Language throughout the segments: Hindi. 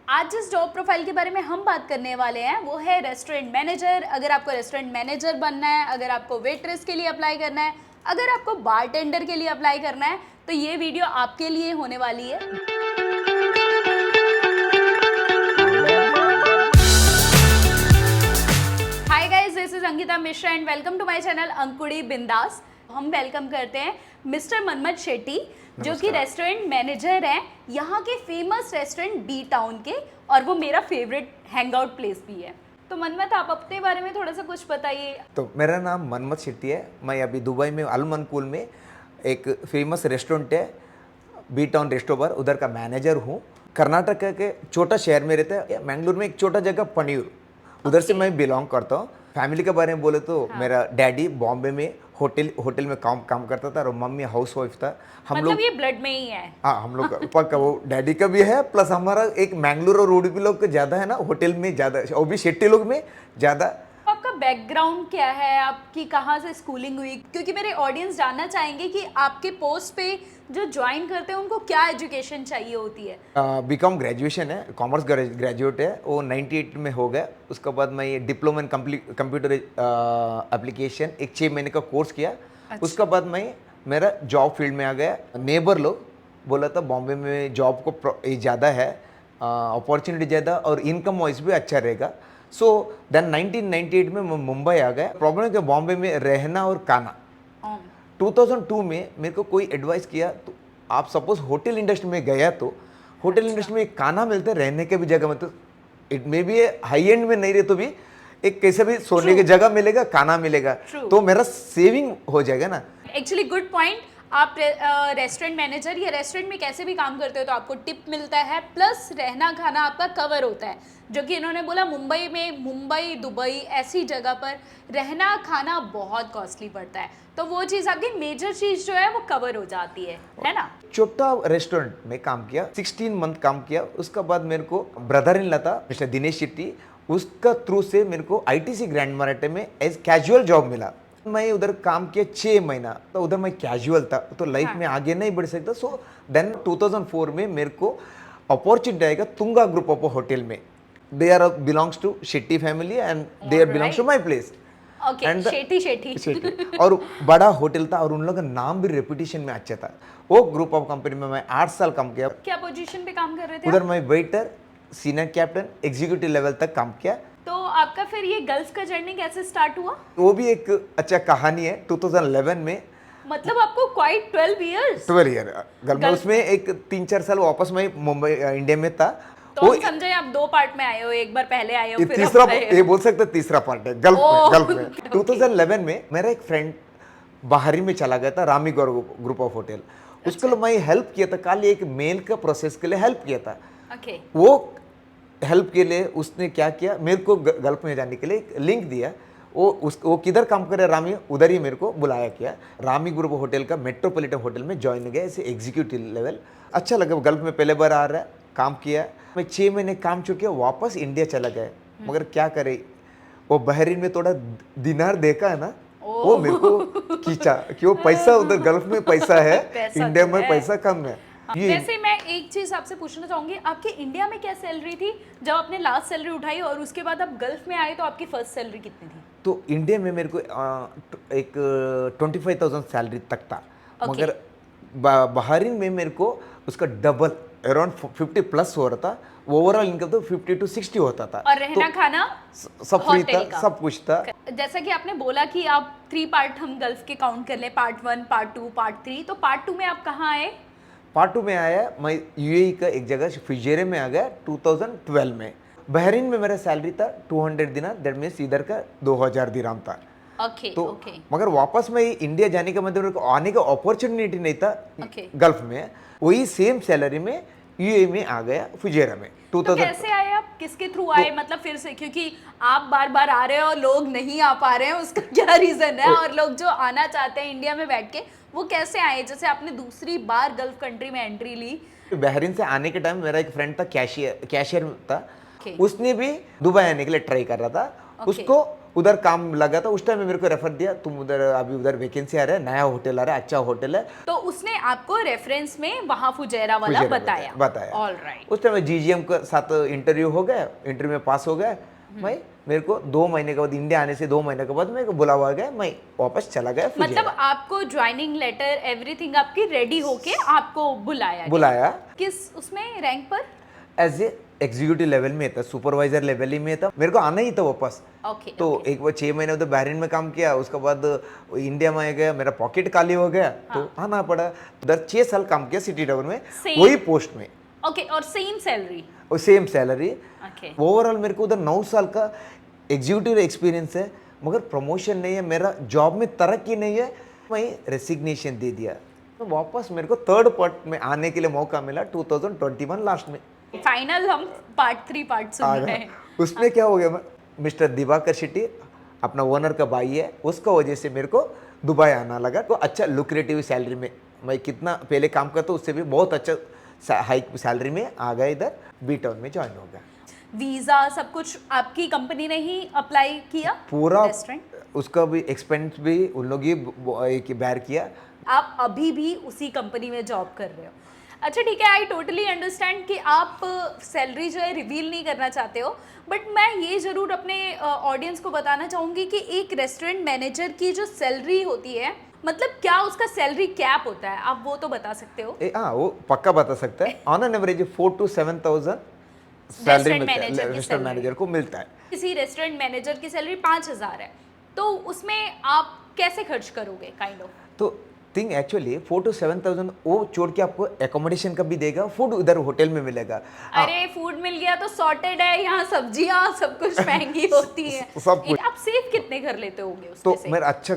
आज जिस जॉब प्रोफाइल के बारे में हम बात करने वाले हैं वो है रेस्टोरेंट मैनेजर। अगर आपको रेस्टोरेंट मैनेजर बनना है, अगर आपको वेट्रेस के लिए अप्लाई करना है, अगर आपको बारटेंडर के लिए अप्लाई करना है, तो ये वीडियो आपके लिए होने वाली है। Hi guys, this is Ankita Mishra and welcome to my channel अंकुड़ी बिंदास। हम वेलकम करते हैं मिस्टर मनमथ शेट्टी, जो कि रेस्टोरेंट मैनेजर हैं यहाँ के फेमस रेस्टोरेंट बी टाउन के, और वो मेरा फेवरेट हैंग आउट प्लेस भी है। तो मनमथ, आप अपने बारे में थोड़ा सा कुछ बताइए। तो मेरा नाम मनमथ शेट्टी है। मैं अभी दुबई में अल मनकूल में एक फेमस रेस्टोरेंट है बी टाउन रेस्टोबर, उधर का मैनेजर हूँ। कर्नाटक के छोटा शहर में रहता है, मैंगलोर में एक छोटा जगह पनियूर, उधर से मैं बिलोंग करता हूँ। फैमिली के बारे में बोले तो मेरा डैडी बॉम्बे में होटल में काम करता था और मम्मी हाउस वाइफ था। हम लोग ये ब्लड में ही है। हाँ, हम लोग पक्का वो डैडी का भी है, प्लस हमारा एक मैंगलोर और उडुपी लोग का ज्यादा है ना, होटल में ज्यादा, और भी शेट्टी लोग में ज्यादा। आपका बैकग्राउंड क्या है, आपकी कहाँ से स्कूलिंग हुई? क्योंकि मेरे ऑडियंस जानना चाहेंगे कि आपके पोस्ट पे जो ज्वाइन करते हैं उनको क्या एजुकेशन चाहिए होती है। बीकॉम ग्रेजुएशन है, कॉमर्स ग्रेजुएट है, वो 98 में हो गया। उसके बाद मैं ये डिप्लोमा इन कंप्यूटर एप्लीकेशन एक 6 महीने का कोर्स किया। अच्छा। उसके बाद मैं मेरा जॉब फील्ड में आ गया। नेबर लोग बोला था बॉम्बे में जॉब को ज़्यादा है, अपॉर्चुनिटी ज़्यादा और इनकम वाइज भी अच्छा रहेगा। सो देन 1998 में मैं मुंबई आ गया। प्रॉब्लम है कि बॉम्बे में रहना और खाना। 2002 में मेरे को कोई एडवाइस किया, तो आप सपोज होटल इंडस्ट्री में गया तो होटल इंडस्ट्री में खाना मिलता है, रहने के भी जगह में, तो it may be high and में नहीं रहे तो भी एक कैसे भी सोने की जगह मिलेगा, खाना मिलेगा, तो मेरा सेविंग हो जाएगा ना। Actually good point. आप रेस्टोरेंट मैनेजर या रेस्टोरेंट में कैसे भी काम करते हो तो आपको टिप मिलता है, प्लस रहना खाना आपका कवर होता है। जो कि इन्होंने बोला मुंबई में, मुंबई दुबई ऐसी जगह पर रहना खाना बहुत कॉस्टली पड़ता है, तो वो चीज़ आपकी मेजर चीज़ जो है वो कवर हो जाती है ना। छोटा रेस्टोरेंट में काम किया, 16 मंथ काम किया। उसके बाद मेरे को brother in Lata mister Dinesh Shetty, उसका थ्रू से मेरे को आईटीसी ग्रैंड मराठे में एज कैजुअल जॉब मिला। मैं उधर काम किया 6 महीना, तो उधर मैं कैजुअल था, तो लाइफ में आगे नहीं बढ़ सकता। सो देन 2004 में मेरे को अपॉर्चुनिटी आएगा तुंगा ग्रुप ऑफ होटल में। They are belongs to Shetty family and they are belongs to my place. Shetty और बड़ा होटल था और उन लोगों का नाम भी रेपुटेशन में अच्छा था। वो ग्रुप ऑफ कंपनी में मैं 8 साल काम किया। क्या पोजीशन पे काम कर रहे थे? उधर मैं waiter, senior captain, executive level तक काम किया। तो आपका फिर ये गल्फ का जर्नी कैसे स्टार्ट हुआ? वो भी एक अच्छा कहानी है। 2011 में, मतलब आपको क्वाइट 12 ईयर गल्फ में, उसमें एक 3-4 साल वापस मैं मुंबई इंडिया में था। तो हम समझे आप 2 पार्ट में आए हो, एक बार पहले आए हो, फिर तीसरा, ये बोल सकते तीसरा पार्ट है गल्फ में। 2011 में मेरा एक फ्रेंड बाहरी में चला गया था, रामी ग्रुप ऑफ होटल। उसको मैं हेल्प किया था, खाली एक मेल का प्रोसेस के लिए हेल्प किया था। वो हेल्प के लिए उसने क्या किया, मेरे को गल्फ में जाने के लिए एक लिंक दिया। वो किधर काम करे रामी, उधर ही मेरे को बुलाया किया। रामी ग्रुप होटल का मेट्रोपॉलिटन होटल में ज्वाइन गया ऐसे एग्जीक्यूटिव लेवल। अच्छा लगा, गल्फ में पहले बार आ रहा है, काम किया। मैं 6 महीने काम चुके, वापस इंडिया चला गया। मगर क्या करे, वो बहरीन में थोड़ा दिनार देखा है ना, वो मेरे को खींचा कि वो पैसा उधर गल्फ में पैसा है, इंडिया में पैसा कम है। वैसे मैं एक चीज आपसे पूछना चाहूंगी, आपकी इंडिया में क्या सैलरी थी जब आपने लास्ट सैलरी उठाई, और उसके बाद आप गल्फ में आए तो आपकी फर्स्ट सैलरी कितनी थी? तो इंडिया में मेरे को एक 25,000 सैलरी तक था। मगर बहरीन में मेरे को उसका डबल, अराउंड 50 प्लस हो रहा था। ओवरऑल इनकम तो 50 to 60 होता था। और रहना खाना सब फ्री था, सब कुछ था। जैसा कि आपने बोला कि आप 3 पार्ट हम गल्फ के काउंट कर ले, पार्ट 1, पार्ट 2, पार्ट 3, तो पार्ट 2 में आप कहाँ आए? पार्ट 2 में आया मैं यूएई का एक जगह फुजैरा में आ गया 2012 में। बहरीन में मेरा सैलरी था 200 दिनार, दैट मीन्स इधर का 2000 दिरहम था। मगर वापस मैं इंडिया जाने का मतलब आने का अपॉर्चुनिटी नहीं था। गल्फ में वही सेम सैलरी में यूएई में आ गया फुजैरा में। तो कैसे आए आप, किसके थ्रू आए? मतलब फिर से, क्योंकि आप बार बार आ रहे हो और लोग नहीं आ पा रहे हैं, उसका क्या रीजन है? और लोग जो आना चाहते हैं इंडिया में बैठ के, वो कैसे आए? जैसे आपने दूसरी बार गल्फ कंट्री में एंट्री ली। बहरीन से आने के टाइम मेरा एक फ्रेंड था, कैशियर था। उसने भी दुबई आने के लिए ट्राई कर रहा था। उसको उधर काम लगा था, उस टाइम में मेरे को रेफर दिया, तुम उधर अभी उधर वैकेंसी आ रहा है, नया होटल आ रहा है, अच्छा होटल है। तो उसने आपको रेफरेंस में वहां फुजेरा वाला फुजेरा बताया। All right. उस टाइम में जीजीएम के साथ इंटरव्यू हो गया, इंटरव्यू में पास हो गया। मैं मेरे को 2 महीने के बाद, इंडिया आने से 2 महीने के बाद मेरे को बुलावा गया, मैं वापस चला गया फुजेरा। मतलब आपको ज्वाइनिंग लेटर एवरीथिंग आपकी रेडी होके आपको बुलाया बुलाया। किस उसमें रैंक पर? एज ए एग्जीक्यूटिव लेवल में था, सुपरवाइजर लेवल ही में था, मेरे को आना ही था वापस। ओके। तो एक बार 6 महीने उधर बहरीन में काम किया, उसके बाद इंडिया में आ गया, मेरा पॉकेट खाली हो गया, तो आना पड़ा। उधर 6 साल काम किया सिटी टावर में, वही पोस्ट में। ओके, और सेम सैलरी? और सेम सैलरी। ओके। ओवरऑल मेरे को उधर 9 साल का एग्जीक्यूटिव एक्सपीरियंस है, मगर प्रमोशन नहीं है, मेरा जॉब में तरक्की नहीं है, मैं रेसिग्नेशन दे दिया। तो वापस मेरे को थर्ड पार्ट में आने के लिए मौका मिला 2021 लास्ट में। फाइनल हम पार्ट 3 पार्ट सुन रहे हैं। उसमें क्या हो गया, मिस्टर दिवाकर शेट्टी अपना ओनर का भाई है, उसका वजह से मेरे को दुबई आना लगा। तो अच्छा लुक्रेटिव सैलरी में, मैं कितना पहले काम करता उससे भी बहुत अच्छा हाई सैलरी में आ गया, इधर बी टाउन में ज्वाइन हो गया। वीजा सब कुछ आपकी कंपनी ने ही अप्लाई किया? पूरा रेस्टोरेंट उसका भी एक्सपेंस भी उन लोग ही बैर किया। आप अभी भी उसी कंपनी में जॉब कर रहे हो? अच्छा ठीक है, आई टोटली अंडरस्टैंड कि आप सैलरी जो है रिवील नहीं करना चाहते हो, बट मैं ये ज़रूर अपने ऑडियंस को बताना चाहूँगी कि एक रेस्टोरेंट मैनेजर की जो सैलरी होती है, मतलब क्या उसका सैलरी कैप होता है, आप वो तो बता सकते हो? हाँ, वो पक्का बता सकता है। On an average 4 to 7,000 salary restaurant manager को मिलता है। किसी रेस्टोरेंट मैनेजर की सैलरी 5,000 है, तो उसमें आप कैसे खर्च करोगे काइंड ऑफ? तो थिंग एक्चुअली 4 to 7,000 वो छोड़ के आपको एकोमोडेशन का भी देगा, फूड उधर होटल में मिलेगा। अरे फूड मिल गया तो सॉर्टेड है, यहाँ सब्जियाँ सब कुछ महंगी होती है, सब कुछ। आप सेव कितने कर लेते होंगे तो उसमें से? मेरा अच्छा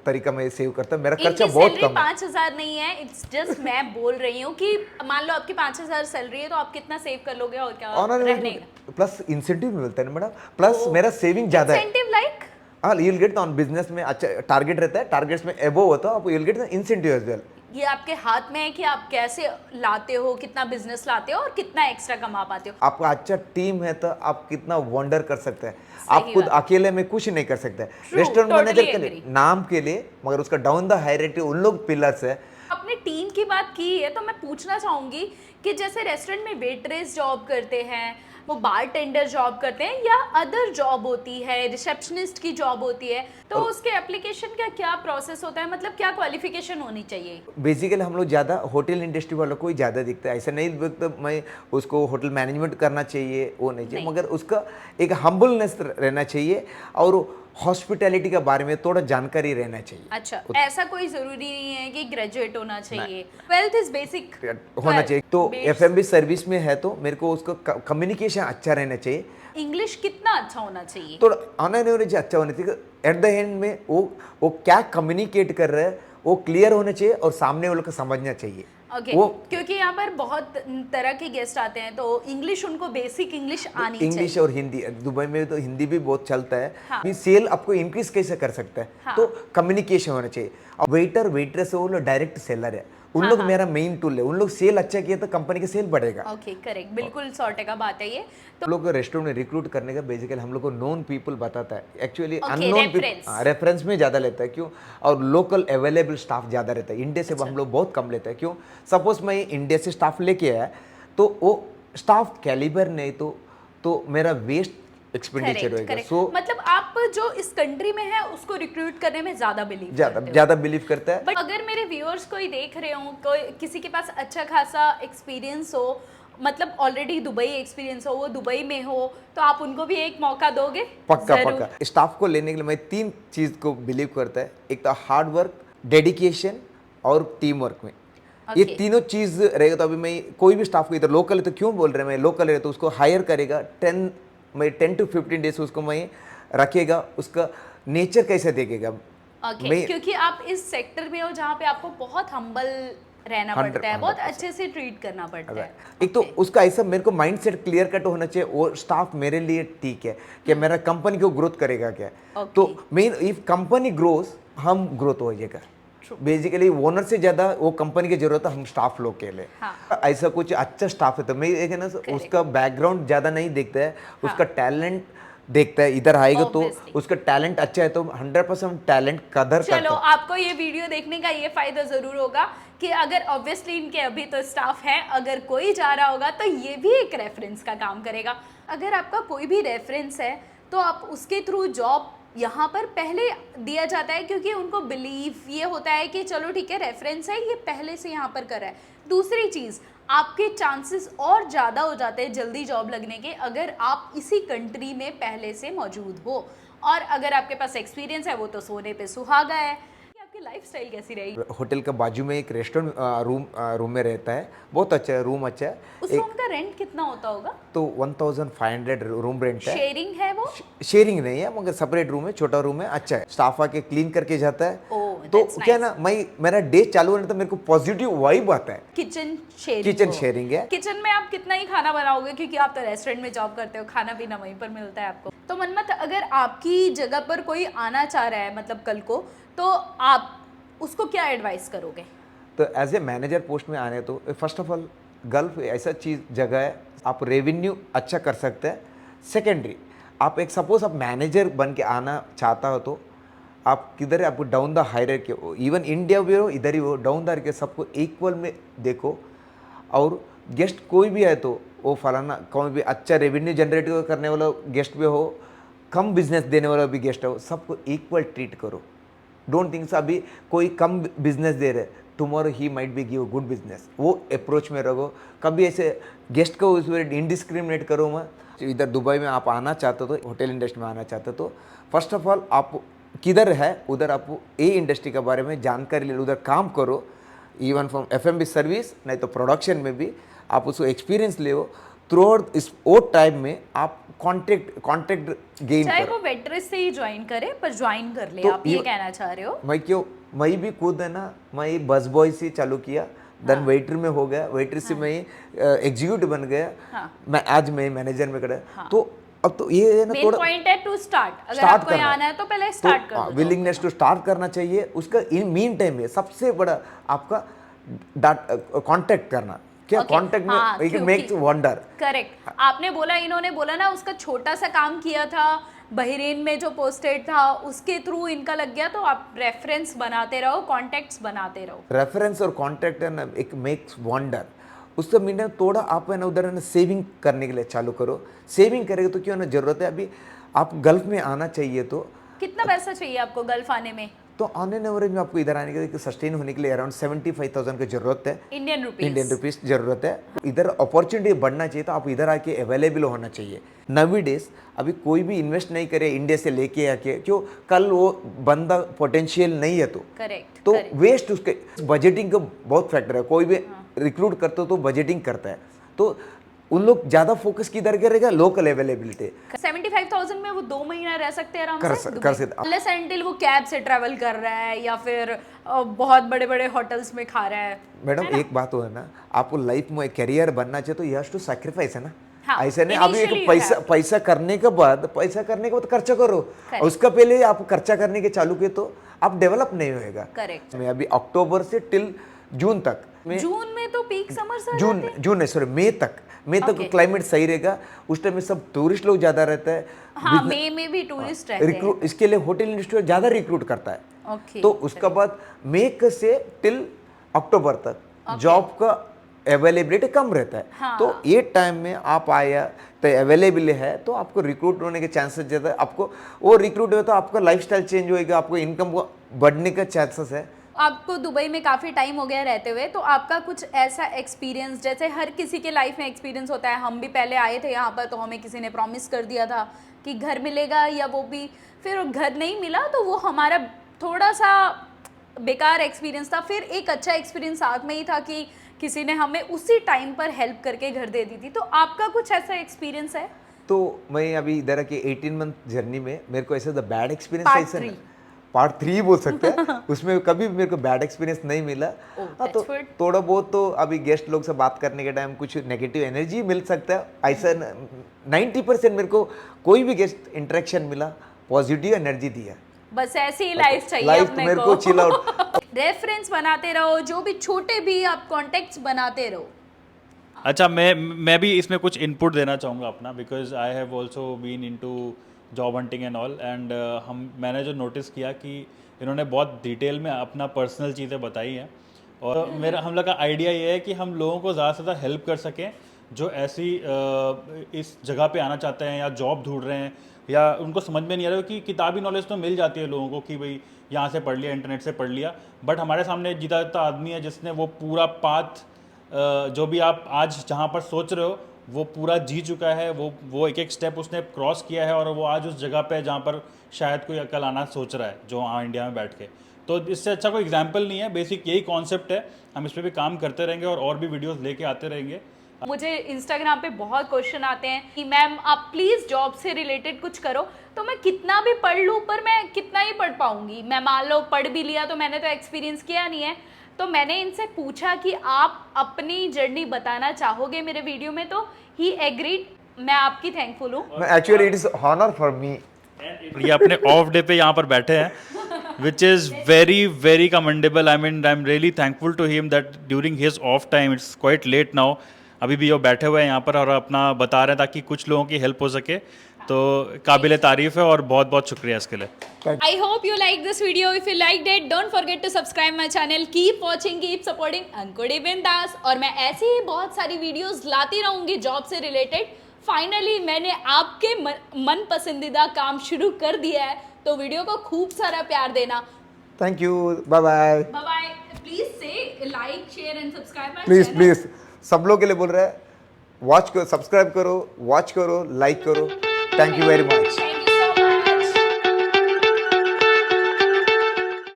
तरीका मैं सेव करता हूँ, मेरा खर्चा बहुत कम है। 5,000 नहीं है, इट्स जस्ट मैं बोल रही हूँ कि मान लो आपकी 5,000 सैलरी है, तो आप कितना सेव कर लोगे और क्या रहने का? प्लस इंसेंटिव मिलता है ना मैडम, प्लस मेरा सेविंग ज्यादा है। Incentive like? हाँ, you'll get on बिजनेस में अच्छा टारगेट रहता है, टारगेट्स में एबोव होता है, आप you'll get the incentive as well। ये आपके हाथ में है कि आप कैसे लाते हो, कितना बिजनेस लाते हो और कितना एक्स्ट्रा कमा पाते हो। आपका अच्छा टीम है तो आप कितना वंडर कर सकते हैं, आप खुद अकेले में कुछ नहीं कर सकते। रेस्टोरेंट मैनेजर के लिए नाम के लिए, मगर उसका डाउन द हायरार्की उन लोग पिलर्स है। अपने टीम की बात की है तो मैं पूछना चाहूंगी कि जैसे रेस्टोरेंट में वेटरेस जॉब करते हैं, वो बार टेंडर जॉब करते हैं, या अदर जॉब होती है, रिसेप्शनिस्ट की जॉब होती है, तो उसके एप्लीकेशन का क्या प्रोसेस होता है, मतलब क्या क्वालिफिकेशन होनी चाहिए? बेसिकली हम लोग ज़्यादा होटल इंडस्ट्री वालों को ही ज़्यादा दिखता है, ऐसा नहीं दिखता मैं उसको होटल मैनेजमेंट करना चाहिए, वो नहीं चाहिए, मगर उसका एक हम्बलनेस रहना चाहिए और हॉस्पिटैलिटी के बारे में थोड़ा जानकारी रहना चाहिए। अच्छा, ऐसा कोई जरूरी नहीं है कि ग्रेजुएट होना चाहिए, 12th इज बेसिक होना चाहिए। तो एफएमबी सर्विस में है तो मेरे को उसका कम्युनिकेशन अच्छा रहना चाहिए। इंग्लिश कितना अच्छा होना चाहिए? तो ऑन एन एवरेज अच्छा होना चाहिए। एट द एंड में वो क्या कम्युनिकेट कर रहा है वो क्लियर होना चाहिए और सामने वालों को समझना चाहिए। Okay. क्योंकि यहाँ पर बहुत तरह के गेस्ट आते हैं, तो इंग्लिश उनको बेसिक इंग्लिश आनी चाहिए। इंग्लिश और हिंदी, दुबई में तो हिंदी भी बहुत चलता है। हाँ। सेल आपको इंक्रीज कैसे कर सकता है? हाँ। तो कम्युनिकेशन होना चाहिए। और वेटर वेटरेस वो लोग डायरेक्ट सेलर है, उन लोग मेरा मेन टूल है, उन लोग सेल अच्छा किया तो कंपनी का सेल बढ़ेगा। ओके, करेक्ट, बिल्कुल 100% बात है ये। तो लोग रेस्टोरेंट में रिक्रूट करने का बेसिकली हम लोग को नोन पीपल बताता है, actually Okay, unknown reference. People reference में ज़्यादा लेता है। क्यों? और लोकल अवेलेबल स्टाफ ज़्यादा रहता है, इंडिया से हम लोग बहुत कम लेते हैं। क्यों? सपोज मैं इंडिया से स्टाफ लेके आया तो वो स्टाफ कैलिबर नहीं तो मेरा वेस्ट एक्सपेंडिचर होगा। सो मतलब आप जो इस कंट्री में है उसको रिक्रूट करने में ज्यादा बिलीव ज़्यादा बिलीव करता है। बट अगर मेरे व्यूअर्स कोई देख रहे हो, कोई किसी के पास अच्छा खासा एक्सपीरियंस हो, मतलब ऑलरेडी दुबई एक्सपीरियंस हो, वो दुबई में हो, तो आप उनको भी एक मौका दोगे? पक्का। स्टाफ को लेने के लिए मैं 3 चीज़ को बिलीव करता है, एक तो हार्ड वर्क, डेडिकेशन और टीम वर्क में। ये तीनों चीज़ रहेगा तो अभी मैं कोई भी स्टाफ को इधर लोकल है तो क्यों बोल रहे हैं, मैं लोकल है तो उसको हायर करेगा 10 to 15 डेज उसको मैं रखेगा, उसका नेचर कैसे देखेगा। क्योंकि आप इस सेक्टर में हो जहाँ पे आपको बहुत हम्बल रहना पड़ता है, बहुत अच्छे से ट्रीट करना पड़ता है। एक तो उसका ऐसा मेरे को माइंडसेट क्लियर कट होना चाहिए, वो स्टाफ मेरे लिए ठीक है कि मेरा कंपनी को ग्रोथ करेगा क्या। तो मेन इफ कंपनी ग्रोथ हम ग्रोथ हो जाएगा। बेसिकली ओनर से ज़्यादा वो कंपनी की जरूरत है हम स्टाफ लोग के लिए। ऐसा कुछ अच्छा स्टाफ है तो मैं एक है ना उसका बैकग्राउंड ज़्यादा नहीं देखता है, उसका टैलेंट देखता है, इधर आएगा तो Obviously. उसका टैलेंट अच्छा है तो 100% टैलेंट कदर चलो करता है। आपको ये वीडियो देखने का ये फायदा जरूर होगा कि अगर ऑब्वियसली इनके अभी तो स्टाफ है, अगर कोई जा रहा होगा तो ये भी एक रेफरेंस का काम करेगा। अगर आपका कोई भी रेफरेंस है तो आप उसके थ्रू जॉब यहाँ पर पहले दिया जाता है, क्योंकि उनको बिलीव ये होता है कि चलो ठीक है रेफरेंस है, ये पहले से यहाँ पर कर रहा है। दूसरी चीज़, आपके चांसेस और ज़्यादा हो जाते हैं जल्दी जॉब लगने के अगर आप इसी कंट्री में पहले से मौजूद हो, और अगर आपके पास एक्सपीरियंस है वो तो सोने पे सुहागा है। कि आपकी लाइफस्टाइल कैसी रहेगी? होटल का बाजू में एक रेस्टोरेंट रूम में रहता है, बहुत अच्छा है, रूम अच्छा है। उस रूम का रेंट कितना होता होगा? तो 1500 रूम रेंट है। शेयरिंग है वो? शेयरिंग नहीं है मगर सेपरेट रूम है, छोटा रूम है, अच्छा है। स्टाफ आके क्लीन करके जाता है। ओह, तो that's क्या nice. ना, मैं मेरा डे चालू होने तो मेरे को पॉजिटिव वाइब आता है। Kitchen sharing? किचन शेयरिंग है। किचन में आप कितना ही खाना बनाओगे, क्योंकि आप तो रेस्टोरेंट में जॉब करते हो, खाना पीना वहीं पर मिलता है आपको। तो मनमत, अगर आपकी जगह पर कोई आना चाह रहा है मतलब कल को, तो आप उसको क्या एडवाइस करोगे? तो एज ए मैनेजर पोस्ट में आने तो फर्स्ट ऑफ ऑल गल्फ ऐसा चीज़ जगह है, आप रेवेन्यू अच्छा कर सकते हैं। सेकेंडरी, आप एक सपोज आप मैनेजर बन के आना चाहता हो तो आप किधर है, आपको डाउन द हायरार्की हो, इवन इंडिया भी हो इधर ही हो, डाउन द हायरार्की सबको इक्वल में देखो। और गेस्ट कोई भी है तो वो फलाना कोई भी अच्छा रेवेन्यू जनरेट करने वाला गेस्ट भी हो, कम बिजनेस देने वाला भी गेस्ट हो, सबको इक्वल ट्रीट करो। डोंट थिंक अभी कोई कम बिजनेस दे रहे, tomorrow he might be give good business, वो अप्रोच में रहो। कभी ऐसे गेस्ट को उस इनडिस्क्रिमिनेट करो मत। इधर दुबई में आप आना चाहते हो तो होटल इंडस्ट्री में आना चाहते हो तो फर्स्ट ऑफ ऑल आप किधर है उधर आप ये इंडस्ट्री के बारे में जानकारी ले लो, उधर काम करो। इवन फ्रॉम F&B सर्विस नहीं तो प्रोडक्शन में भी आप उसको एक्सपीरियंस ले थ्रू आउट इस वो टाइम में आप कॉन्ट्रैक्ट गेन चाहे करो। वो वेट्रेस से ही ज्वाइन करे, पर ज्वाइन कर ले, तो आप ये कहना चाह रहे हो? मैं भी खुद है ना, मैं बस बॉय से चालू किया, देन वेटर में हो गया, वेटर से मैं एग्जीक्यूटिव बन गया। हाँ। मैं आज मैं मैनेजर में खड़ा। तो अब तो ये है ना मेन थोड़ा पॉइंट है टू स्टार्ट। अगर स्टार्ट आपको करना आना है तो पहले स्टार्ट कर दो। विलिंगनेस टू स्टार्ट करना चाहिए। उसका इन मीन टाइम में सबसे बड़ा आपका कांटेक्ट करना, क्या Okay, कांटेक्ट हाँ, में क्योंकि- मेक्स वंडर। करेक्ट, आपने बोला, इन्होंने बोला ना उसका छोटा सा काम किया था बहरीन में जो पोस्टेड था, उसके थ्रू इनका लग गया, तो आप रेफरेंस बनाते रहो, कॉन्टेक्ट्स बनाते रहो। रेफरेंस और कांटेक्ट है ना एक मेक्स वंडर। उसका मीन थोड़ा आप है ना उधर है ना सेविंग करने के लिए चालू करो। सेविंग करेंगे तो क्यों ना, जरूरत है अभी आप गल्फ में आना चाहिए तो कितना पैसा चाहिए आपको गल्फ आने में? तो ऑन एन एवरेज में आपको इधर आने के लिए सस्टेन होने के लिए अराउंड 75,000 की जरूरत है, इंडियन रुपीस जरूरत है। इधर अपॉर्चुनिटी बढ़ना चाहिए तो आप इधर आके अवेलेबल होना चाहिए। नवी डेज अभी कोई भी इन्वेस्ट नहीं करे इंडिया से लेके आके, क्यों कल वो बंदा पोटेंशियल नहीं है तो करेक्ट तो वेस्ट। उसके बजटिंग का बहुत फैक्टर है। कोई भी रिक्रूट करते हो तो बजटिंग करता है, तो उन लोग ज्यादा फोकस किधर करेगा, लोकल अवेलेबिलिटी। 75,000 में वो 2 महीना रह सकते हैं आराम से कर सकते। अनलेस एंटिल वो कैब से ट्रैवल कर रहा है या फिर बहुत बड़े बड़े होटल्स में खा रहा है। मैडम एक बात हो है ना, आपको लाइफ में करियर बनना चाहिए तो यू हैव टू सैक्रिफाइस है ना। हाँ, ऐसा नहीं अभी initially एक you have पैसा करने के बाद खर्चा करो। उसका पहले आप खर्चा करने के चालू किए तो आप डेवलप नहीं होएगा। करेक्ट। मैं अभी अक्टूबर से टिल जून तक, जून में तो पीक समर्स आ जून जाते हैं। जून नहीं सॉरी मई तक क्लाइमेट सही रहेगा। उस टाइम में सब टूरिस्ट लोग ज्यादा रहता है। हाँ, मई में भी टूरिस्ट रहते हैं। रिक्रूट इसके लिए होटल इंडस्ट्री ज्यादा रिक्रूट करता है। ओके। तो उसका बाद मई से टिल अक्टूबर तक जॉब का अवेलेबिलिटी कम रहता है। हाँ। तो ये टाइम में आप आया तो अवेलेबल है तो आपको रिक्रूट होने के चांसेस ज़्यादा है। आपको वो रिक्रूट हो तो आपका लाइफस्टाइल चेंज होएगा, आपको इनकम बढ़ने का चांसेस है। आपको दुबई में काफ़ी टाइम हो गया रहते हुए, तो आपका कुछ ऐसा एक्सपीरियंस, जैसे हर किसी के लाइफ में एक्सपीरियंस होता है, हम भी पहले आए थे यहाँ पर तो हमें किसी ने प्रॉमिस कर दिया था कि घर मिलेगा, या वो भी फिर घर नहीं मिला, तो वो हमारा थोड़ा सा बेकार एक्सपीरियंस था। फिर एक अच्छा एक्सपीरियंस साथ में ही था कि किसी ने हमें उसी टाइम पर हेल्प करके घर दे दी थी। तो आपका कुछ ऐसा एक्सपीरियंस है? तो मैं अभी इधर के 18 मंथ जर्नी में मेरे को ऐसा बैड एक्सपीरियंस Part ऐसा three. पार्ट 3 बोल सकते हैं उसमें कभी भी मेरे को बैड एक्सपीरियंस नहीं मिला। हाँ, तो that's good. थोड़ा बहुत तो अभी गेस्ट लोग से बात करने के टाइम कुछ नेगेटिव एनर्जी मिल सकता है। ऐसा 90% मेरे को कोई भी गेस्ट इंटरेक्शन मिला पॉजिटिव एनर्जी दिया। बस ऐसी ही लाइफ चाहिए लाइफ अपने मेरे को चिल आउट। रेफरेंस बनाते रहो, जो भी छोटे भी आप कॉन्टेक्ट्स बनाते रहो। अच्छा, मैं भी इसमें कुछ इनपुट देना चाहूँगा अपना, because I have also been into job hunting and all, and मैंने जो नोटिस किया कि इन्होंने बहुत डिटेल में अपना पर्सनल चीज़ें बताई हैं, और मेरा हम लोग का आइडिया ये है कि हम लोगों को ज़्यादा से ज़्यादा हेल्प कर सकें जो ऐसी इस जगह पे आना चाहते हैं या जॉब ढूंढ रहे हैं, या उनको समझ में नहीं आ रहा कि किताबी नॉलेज तो मिल जाती है लोगों को कि भाई यहाँ से पढ़ लिया, इंटरनेट से पढ़ लिया, बट हमारे सामने एक जितना आदमी है जिसने वो पूरा पाथ जो भी आप आज जहाँ पर सोच रहे हो वो पूरा जी चुका है, वो एक एक स्टेप उसने क्रॉस किया है, और वो आज उस जगह पे जहाँ पर शायद कोई अकल आना सोच रहा है जो वहाँ इंडिया में बैठ के। तो इससे अच्छा कोई एग्जाम्पल नहीं है, बेसिक यही कॉन्सेप्ट है। हम इस पर भी काम करते रहेंगे और भी वीडियोस लेके आते रहेंगे। मुझे इंस्टाग्राम पे बहुत क्वेश्चन आते हैं कि मैम आप प्लीज़ जॉब से रिलेटेड कुछ करो, तो मैं कितना भी पढ़ लूँ पर मैं कितना ही पढ़ पाऊँगी। मैं मान लो पढ़ भी लिया तो मैंने तो एक्सपीरियंस किया नहीं है। तो मैंने इनसे पूछा कि आप अपनी जर्नी बताना चाहोगे मेरे वीडियो में, तो ही एग्रीड। मैं आपकी थैंकफुल हूँ। Actually it is honour for me. ये अपने ऑफ डे पे यहाँ पर बैठे हैं, which is very very commendable. I mean, I'm really thankful to him that during his off time, it's quite late now, अभी भी वो बैठे हुए हैं यहाँ पर और अपना बता रहे हैं ताकि कुछ लोगों की हेल्प हो सके। तो काबिल तारीफ है और बहुत बहुत शुक्रिया इसके लिए। I hope you like this video. If you liked it, don't forget to subscribe my channel. Keep watching, keep supporting Ankush Bindas. और मैं ऐसे ही बहुत सारी वीडियोस लाती रहूँगी जॉब से रिलेटेड। फाइनली मैंने आपके मन पसंदीदा काम शुरू कर दिया है, तो वीडियो को खूब सारा प्यार देना। Thank you, bye bye. Bye bye. Please say like share and subscribe my please channel. Please सब लोग के लिए बोल रहे हैं, वॉच करो, सब्सक्राइब करो, वॉच करो, लाइक करो। Thank you very much.